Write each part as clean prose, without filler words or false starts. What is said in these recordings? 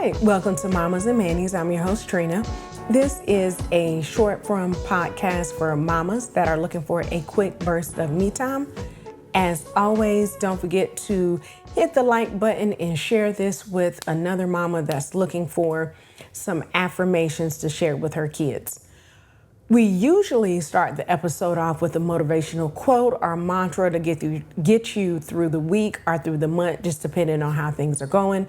Hi, welcome to Mommas and Mannies. I'm your host, Trina. This is a short form podcast for mamas that are looking for a quick burst of me time. As always, don't forget to hit the like button and share this with another mama that's looking for some affirmations to share with her kids. We usually start the episode off with a motivational quote or mantra to get you through the week or through the month, just depending on how things are going.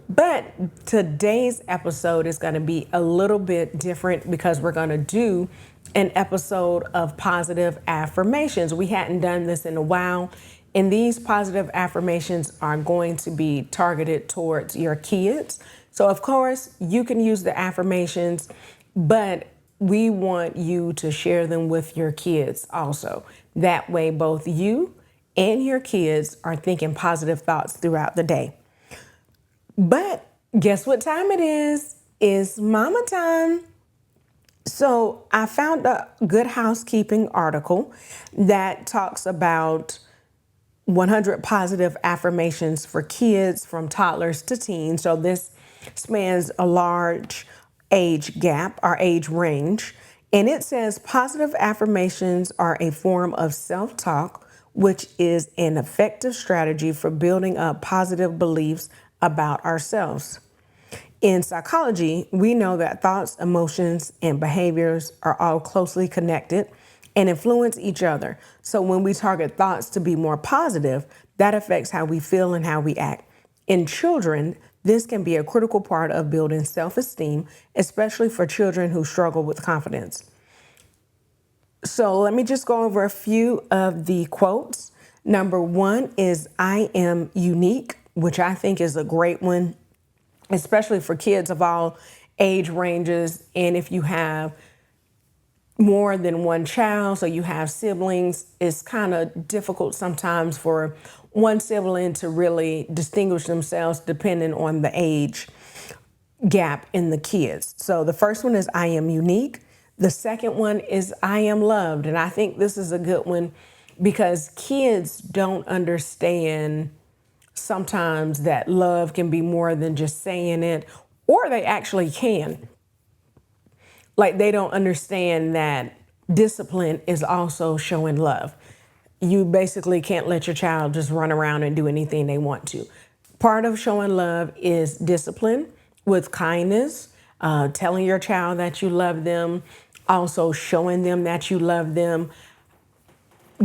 But today's episode is going to be a little bit different because we're going to do an episode of positive affirmations. We hadn't done this in a while, and these positive affirmations are going to be targeted towards your kids. So, of course, you can use the affirmations, but we want you to share them with your kids also. That way, both you and your kids are thinking positive thoughts throughout the day. But guess what time it is? It's mama time. So I found a Good Housekeeping article that talks about 100 positive affirmations for kids from toddlers to teens. So this spans a large age gap or age range. And it says positive affirmations are a form of self-talk, which is an effective strategy for building up positive beliefs about ourselves. In psychology, we know that thoughts, emotions, and behaviors are all closely connected and influence each other. So when we target thoughts to be more positive, that affects how we feel and how we act. In children, this can be a critical part of building self-esteem, especially for children who struggle with confidence. So let me just go over a few of the quotes. Number one is, I am unique, which I think is a great one, especially for kids of all age ranges. And if you have more than one child, so you have siblings, it's kind of difficult sometimes for one sibling to really distinguish themselves depending on the age gap in the kids. So the first one is, I am unique. The second one is, I am loved. And I think this is a good one because kids don't understand sometimes that love can be more than just saying it, or they actually can. Like, they don't understand that discipline is also showing love. You basically can't let your child just run around and do anything they want to. Part of showing love is discipline with kindness, telling your child that you love them, also showing them that you love them,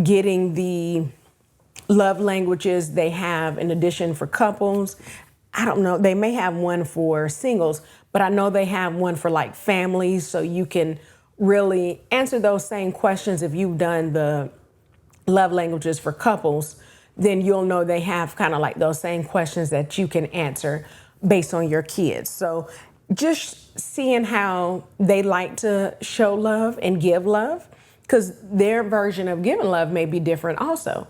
getting the love languages they have in addition for couples. I don't know, they may have one for singles, but I know they have one for like families, so you can really answer those same questions. If you've done the love languages for couples, then you'll know they have kind of like those same questions that you can answer based on your kids. So just seeing how they like to show love and give love, because their version of giving love may be different also.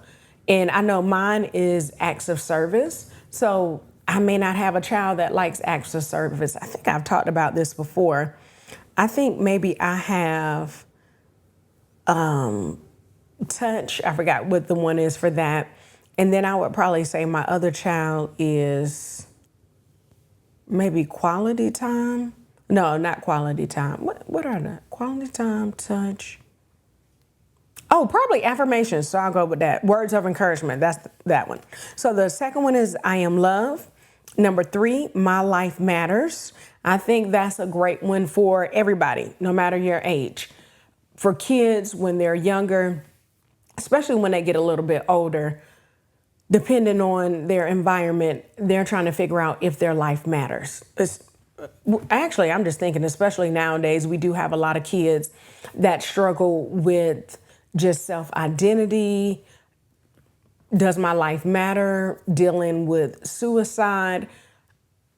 And I know mine is acts of service. So I may not have a child that likes acts of service. I think I've talked about this before. I think maybe I have touch. I forgot what the one is for that. And then I would probably say my other child is maybe quality time. No, not quality time. What are the quality time, touch? Oh, probably affirmations. So I'll go with that. Words of encouragement. That's that one. So the second one is, I am love. Number 3, my life matters. I think that's a great one for everybody, no matter your age. For kids, when they're younger, especially when they get a little bit older, depending on their environment, they're trying to figure out if their life matters. Actually, I'm just thinking, especially nowadays, we do have a lot of kids that struggle with just self-identity. Does my life matter? Dealing with suicide.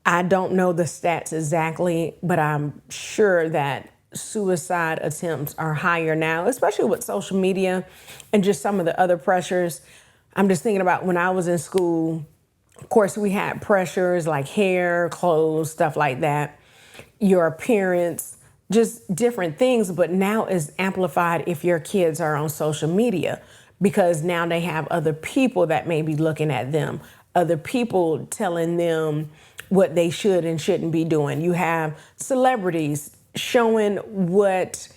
I don't know the stats exactly, but I'm sure that suicide attempts are higher now, especially with social media and just some of the other pressures. I'm just thinking about when I was in school, of course, we had pressures like hair, clothes, stuff like that, your appearance, just different things. But now it's amplified if your kids are on social media, because now they have other people that may be looking at them, other people telling them what they should and shouldn't be doing. You have celebrities showing what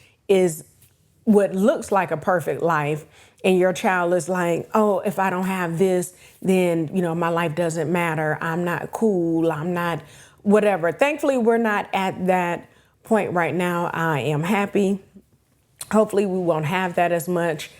looks like a perfect life, and your child is like, oh, if I don't have this, then my life doesn't matter. I'm not cool. I'm not whatever. Thankfully, we're not at that point right now. I am happy. Hopefully we won't have that as much.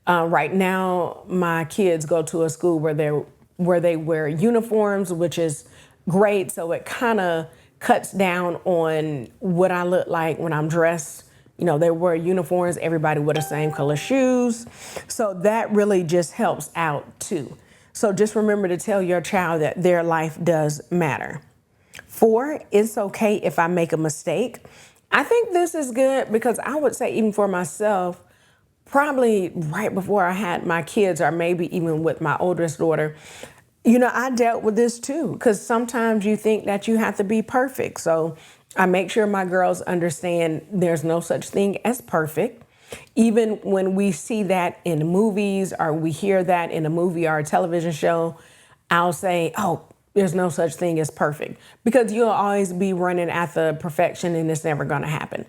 Right now, my kids go to a school where they wear uniforms, which is great. So it kind of cuts down on what I look like when I'm dressed. They wear uniforms, everybody wear the same color shoes. So that really just helps out too. So just remember to tell your child that their life does matter. 4, it's okay if I make a mistake. I think this is good because I would say even for myself, probably right before I had my kids, or maybe even with my oldest daughter, I dealt with this too, because sometimes you think that you have to be perfect. So I make sure my girls understand there's no such thing as perfect. Even when we see that in movies or we hear that in a movie or a television show, I'll say, oh, there's no such thing as perfect, because you'll always be running after perfection and it's never going to happen.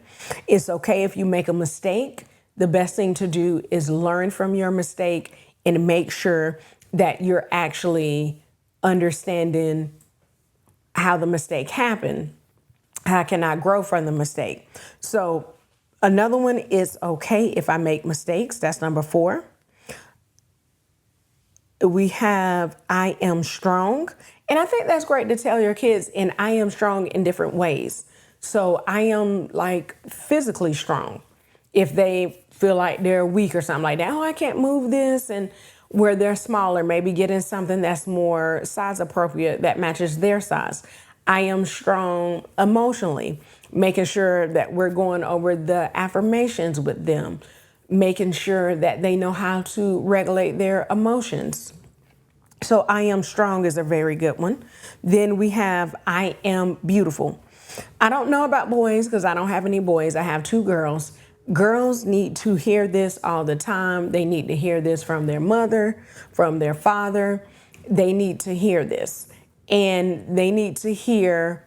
It's okay if you make a mistake. The best thing to do is learn from your mistake and make sure that you're actually understanding how the mistake happened. How can I grow from the mistake? So another one is okay if I make mistakes. That's number 4. We have I am strong. And I think that's great to tell your kids, and I am strong in different ways. So I am like physically strong. If they feel like they're weak or something like that, oh, I can't move this, and where they're smaller, maybe getting something that's more size appropriate that matches their size. I am strong emotionally, making sure that we're going over the affirmations with them, making sure that they know how to regulate their emotions. So I am strong is a very good one. Then we have I am beautiful. I don't know about boys because I don't have any boys. I have 2 girls. Girls need to hear this all the time. They need to hear this from their mother, from their father. They need to hear this. And they need to hear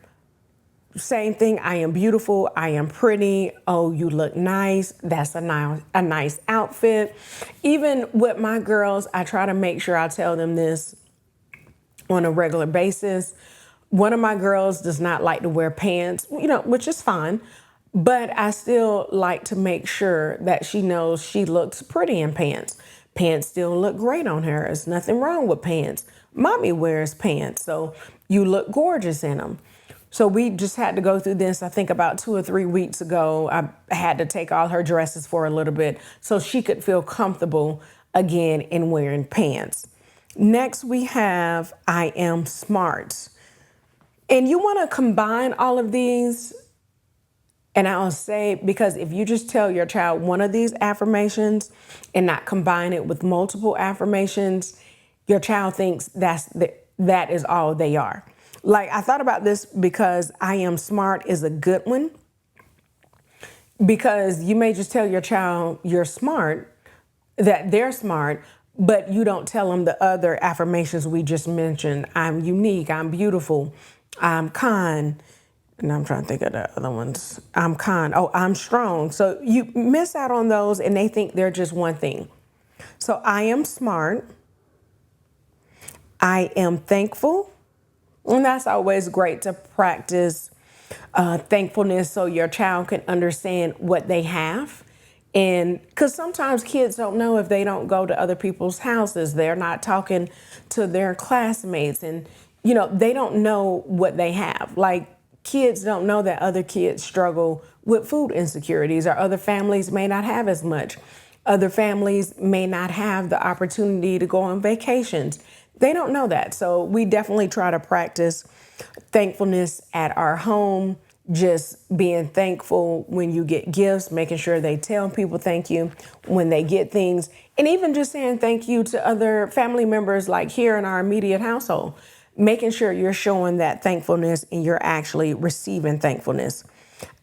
same thing. I am beautiful. I am pretty. Oh, you look nice. That's a nice outfit. Even with my girls, I try to make sure I tell them this on a regular basis. One of my girls does not like to wear pants, which is fine. But I still like to make sure that she knows she looks pretty in pants. Pants still look great on her. There's nothing wrong with pants. Mommy wears pants, so you look gorgeous in them. So we just had to go through this, I think about 2 or 3 weeks ago. I had to take all her dresses for a little bit so she could feel comfortable again in wearing pants. Next, we have I am smart. And you want to combine all of these. And I'll say, because if you just tell your child one of these affirmations and not combine it with multiple affirmations, your child thinks that is all they are. Like, I thought about this because I am smart is a good one, because you may just tell your child you're smart, that they're smart, but you don't tell them the other affirmations we just mentioned. I'm unique, I'm beautiful, I'm kind, and I'm trying to think of the other ones. I'm kind, oh, I'm strong. So you miss out on those and they think they're just one thing. So I am smart, I am thankful. And that's always great to practice thankfulness so your child can understand what they have. And because sometimes kids don't know if they don't go to other people's houses, they're not talking to their classmates, and, they don't know what they have. Like, kids don't know that other kids struggle with food insecurities, or other families may not have as much. Other families may not have the opportunity to go on vacations. They don't know that. So we definitely try to practice thankfulness at our home, just being thankful when you get gifts, making sure they tell people thank you when they get things, and even just saying thank you to other family members, like here in our immediate household, making sure you're showing that thankfulness and you're actually receiving thankfulness.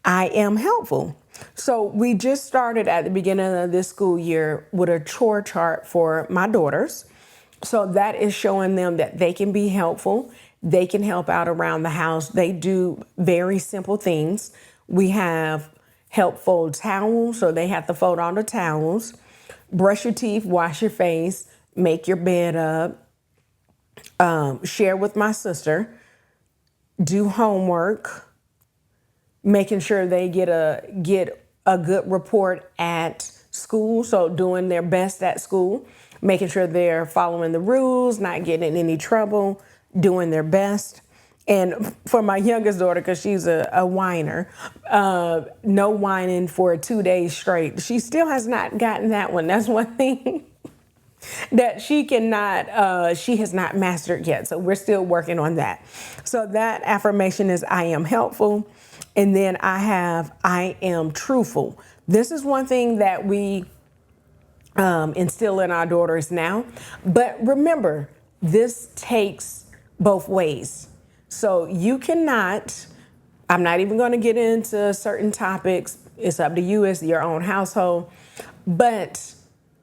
I am helpful. So we just started at the beginning of this school year with a chore chart for my daughters. So that is showing them that they can be helpful. They can help out around the house. They do very simple things. We have help fold towels, so they have to fold all the towels. Brush your teeth, wash your face, make your bed up, share with my sister, do homework, making sure they get a good report at school, so doing their best at school, making sure they're following the rules, not getting in any trouble, doing their best. And for my youngest daughter, because she's a whiner, no whining for 2 days straight. She still has not gotten that one. That's one thing that she has not mastered yet. So we're still working on that. So that affirmation is I am helpful. And then I am truthful. This is one thing that we instill in our daughters now. But remember, this takes both ways. So you cannot, I'm not even going to get into certain topics. It's up to you. It's your own household. But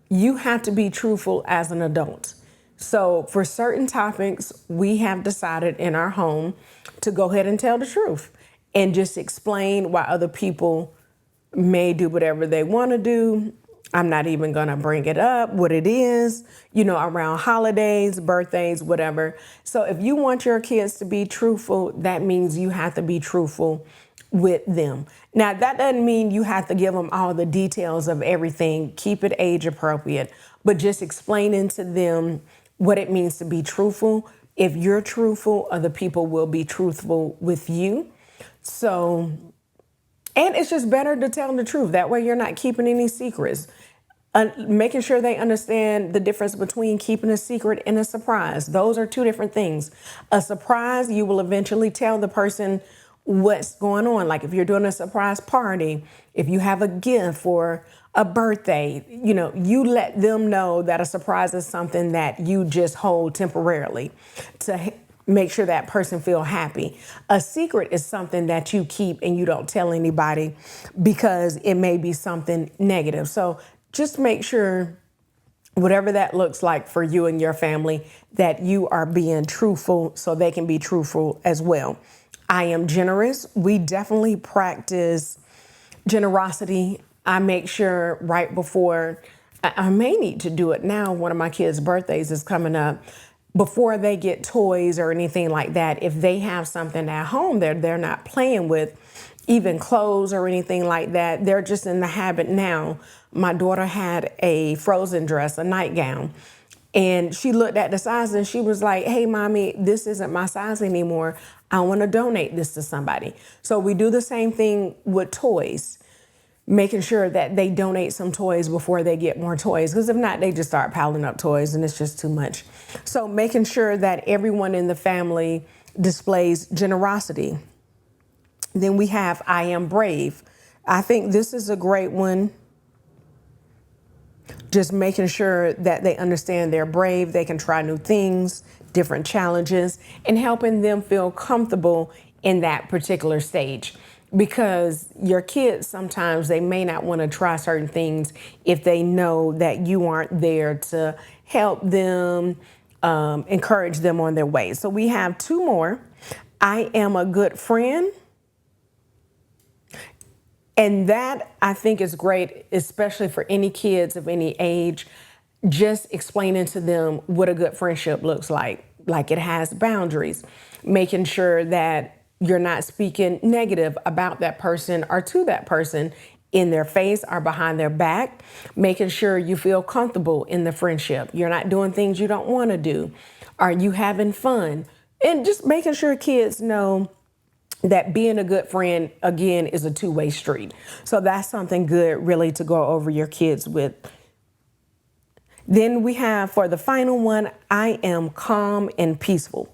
you have to be truthful as an adult. So for certain topics, we have decided in our home to go ahead and tell the truth and just explain why other people may do whatever they want to do. I'm not even going to bring it up, what it is, around holidays, birthdays, whatever. So if you want your kids to be truthful, that means you have to be truthful with them. Now, that doesn't mean you have to give them all the details of everything. Keep it age appropriate, but just explaining to them what it means to be truthful. If you're truthful, other people will be truthful with you. So, and it's just better to tell them the truth. That way you're not keeping any secrets. Making sure they understand the difference between keeping a secret and a surprise. Those are two different things. A surprise, you will eventually tell the person what's going on. Like if you're doing a surprise party, if you have a gift for a birthday, you let them know that a surprise is something that you just hold temporarily to make sure that person feel happy. A secret is something that you keep and you don't tell anybody because it may be something negative. So just make sure whatever that looks like for you and your family, that you are being truthful so they can be truthful as well. I am generous. We definitely practice generosity. I make sure right before, I may need to do it now, one of my kids' birthdays is coming up, before they get toys or anything like that. If they have something at home they're not playing with, even clothes or anything like that, they're just in the habit now. My daughter had a Frozen dress, a nightgown, and she looked at the size and she was like, hey, mommy, this isn't my size anymore. I want to donate this to somebody. So we do the same thing with toys, making sure that they donate some toys before they get more toys. Because if not, they just start piling up toys and it's just too much. So making sure that everyone in the family displays generosity. Then we have I am brave. I think this is a great one. Just making sure that they understand they're brave, they can try new things, different challenges, and helping them feel comfortable in that particular stage. Because your kids, sometimes they may not want to try certain things if they know that you aren't there to help them, encourage them on their way. So we have two more. I am a good friend. And that I think is great, especially for any kids of any age, just explaining to them what a good friendship looks like it has boundaries, making sure that you're not speaking negative about that person or to that person in their face or behind their back, making sure you feel comfortable in the friendship. You're not doing things you don't want to do. Are you having fun? And just making sure kids know that being a good friend, again, is a two-way street. So that's something good really to go over your kids with. Then we have, for the final one, I am calm and peaceful.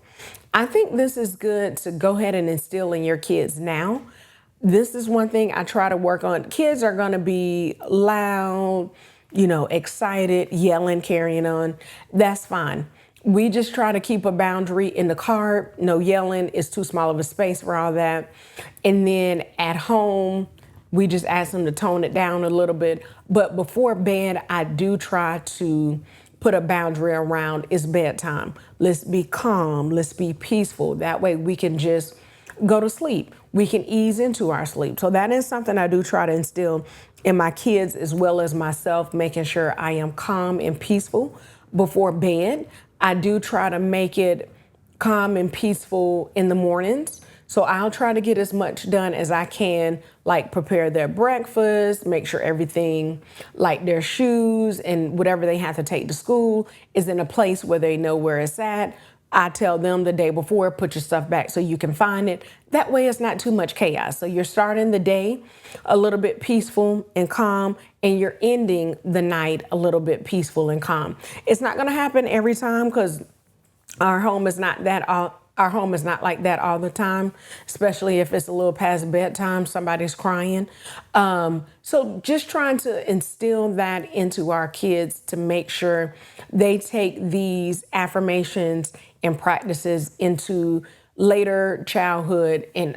I think this is good to go ahead and instill in your kids now. This is one thing I try to work on. Kids are going to be loud, excited, yelling, carrying on. That's fine. We just try to keep a boundary in the car. No yelling. It's too small of a space for all that. And then at home, we just ask them to tone it down a little bit. But before bed, I do try to put a boundary around it's bedtime. Let's be calm. Let's be peaceful. That way we can just go to sleep. We can ease into our sleep. So that is something I do try to instill in my kids as well as myself, making sure I am calm and peaceful before bed. I do try to make it calm and peaceful in the mornings. So I'll try to get as much done as I can, like prepare their breakfast, make sure everything, like their shoes and whatever they have to take to school, is in a place where they know where it's at. I tell them the day before, put your stuff back so you can find it. That way it's not too much chaos. So you're starting the day a little bit peaceful and calm, and you're ending the night a little bit peaceful and calm. It's not gonna happen every time because our home is not like that all the time, especially if it's a little past bedtime, somebody's crying. So just trying to instill that into our kids to make sure they take these affirmations and practices into later childhood and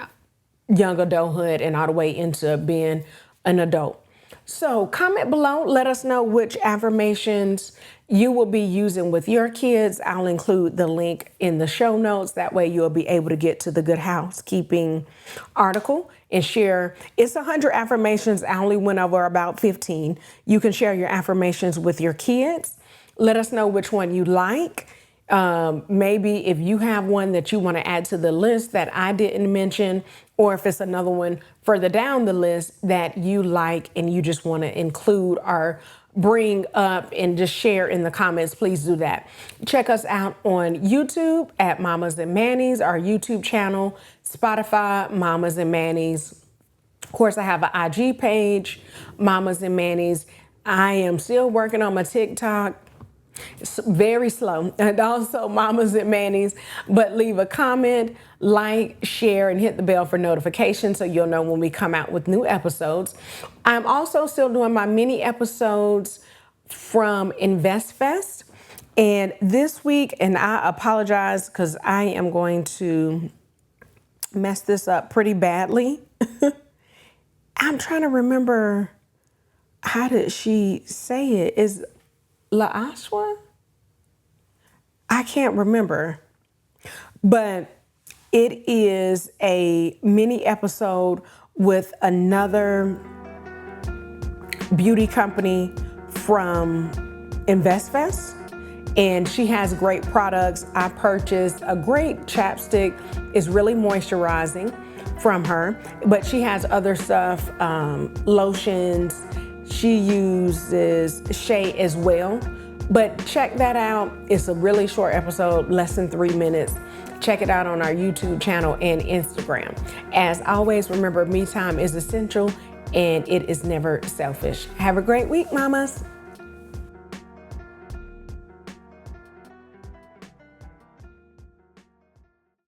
young adulthood and all the way into being an adult. So comment below, let us know which affirmations you will be using with your kids. I'll include the link in the show notes. That way you'll be able to get to the Good Housekeeping article and share. It's 100 affirmations. I only went over about 15. You can share your affirmations with your kids. Let us know which one you like. Maybe if you have one that you want to add to the list that I didn't mention, or if it's another one further down the list that you like and you just want to include or bring up and just share in the comments, please do that. Check us out on YouTube at Mommas and Manny's, our YouTube channel, Spotify, Mommas and Manny's. Of course, I have an IG page, Mommas and Manny's. I am still working on my TikTok. It's very slow, and also Mommas and Manny's. But leave a comment, like, share, and hit the bell for notifications so you'll know when we come out with new episodes. I'm also still doing my mini episodes from Invest Fest. And this week, and I apologize because I am going to mess this up pretty badly. I'm trying to remember, how did she say it? Is La Ashwa? I can't remember, but it is a mini episode with another beauty company from InvestFest, and she has great products. I purchased a great chapstick. It's really moisturizing from her, but she has other stuff, lotions. She uses shea as well, but check that out. It's a really short episode, less than 3 minutes. Check it out on our YouTube channel and Instagram. As always, remember, me time is essential and it is never selfish. Have a great week, mamas.